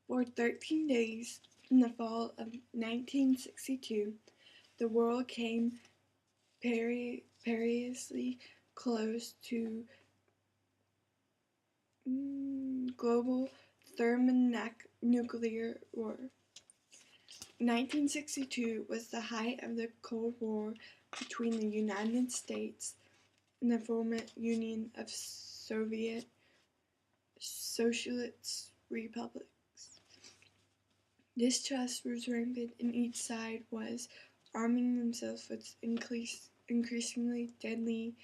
For 13 days in the fall of 1962, the world came perilously close to global thermonuclear war. 1962 was the height of the Cold War between the United States and the former Union of Soviet Socialist Republics. Distrust was rampant, and each side was arming themselves with increasingly deadly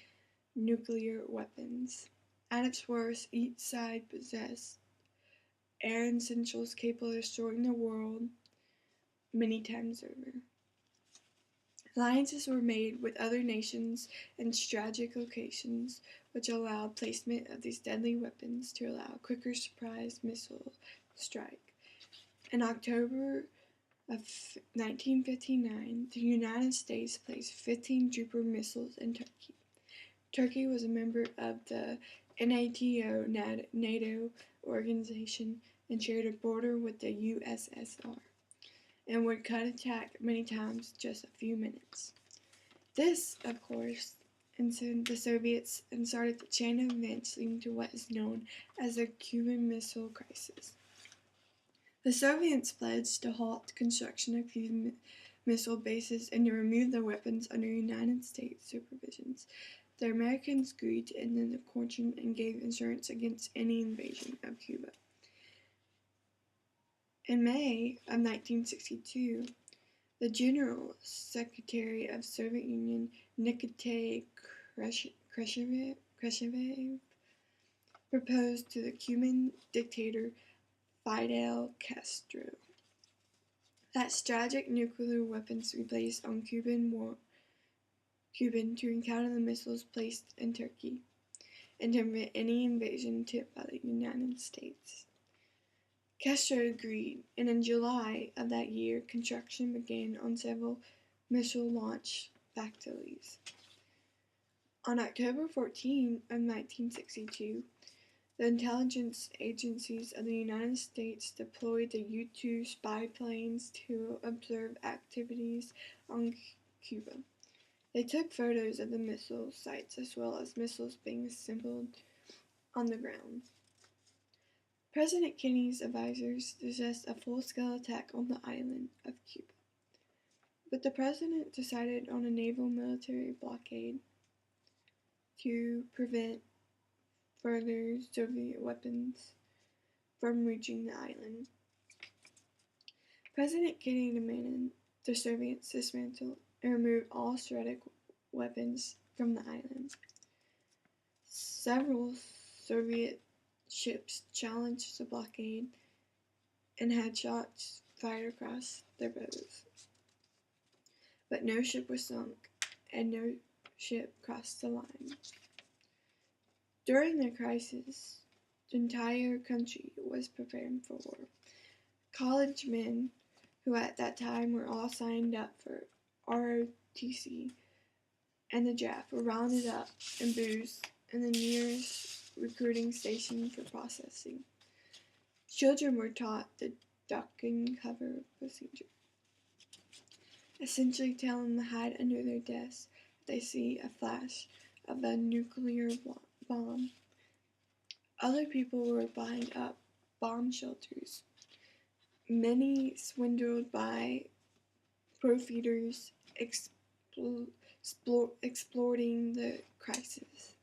nuclear weapons. At its worst, each side possessed air essentials capable of destroying the world many times over. Alliances were made with other nations in strategic locations, which allowed placement of these deadly weapons to allow quicker surprise missile strike. In October of 1959, the United States placed 15 Jupiter missiles in Turkey. Turkey was a member of the NATO organization and shared a border with the USSR, and would cut attack many times in just a few minutes. This, of course, incensed the Soviets and started the chain of events leading to what is known as the Cuban Missile Crisis. The Soviets pledged to halt the construction of Cuban missile bases and to remove the weapons under United States supervision. The Americans agreed to end the coercion and gave assurance against any invasion of Cuba. In May of 1962, the General Secretary of the Soviet Union, Nikita Khrushchev, proposed to the Cuban dictator Fidel Castro that strategic nuclear weapons be placed on Cuban to encounter the missiles placed in Turkey and to prevent any invasion attempt by the United States. Castro agreed, and in July of that year, construction began on several missile launch facilities. On October 14 of 1962, the intelligence agencies of the United States deployed the U-2 spy planes to observe activities on Cuba. They took photos of the missile sites as well as missiles being assembled on the ground. President Kennedy's advisors suggested a full-scale attack on the island of Cuba, but the president decided on a naval-military blockade to prevent further Soviet weapons from reaching the island. President Kennedy demanded the Soviets dismantle and remove all strategic weapons from the island. Several Soviet ships challenged the blockade and had shots fired across their bows, but no ship was sunk and no ship crossed the line. During the crisis, the entire country was preparing for war. College men, who at that time were all signed up for ROTC and the draft, were rounded up in booths in the nearest recruiting station for processing. Children were taught the duck and cover procedure, essentially telling them to hide under their desks if they see a flash of a nuclear bomb. Other people were buying up bomb shelters, many swindled by profiteers exploiting the crisis.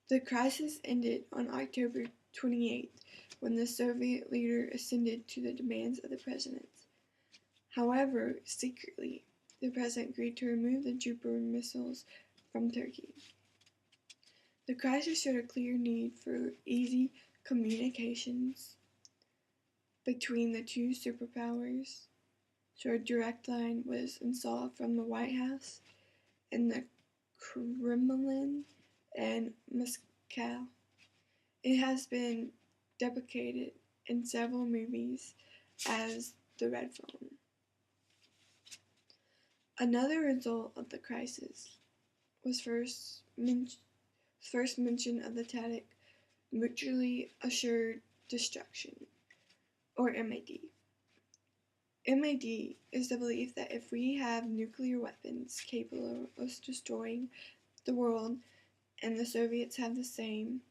The crisis ended on October 28th when the Soviet leader acceded to the demands of the president. However, secretly, the president agreed to remove the Jupiter missiles from Turkey. The crisis showed a clear need for easy communications between the two superpowers, so a direct line was installed from the White House and the Kremlin and Moscow. It has been depicted in several movies as the Red Phone. Another result of the crisis was first mention of the tactic mutually assured destruction, or MID. MID is the belief that if we have nuclear weapons capable of destroying the world and the Soviets have the same,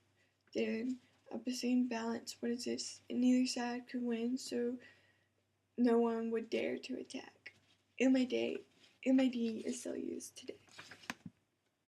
then a Bayesian balance would exist and neither side could win, so no one would dare to attack. MID is still used today.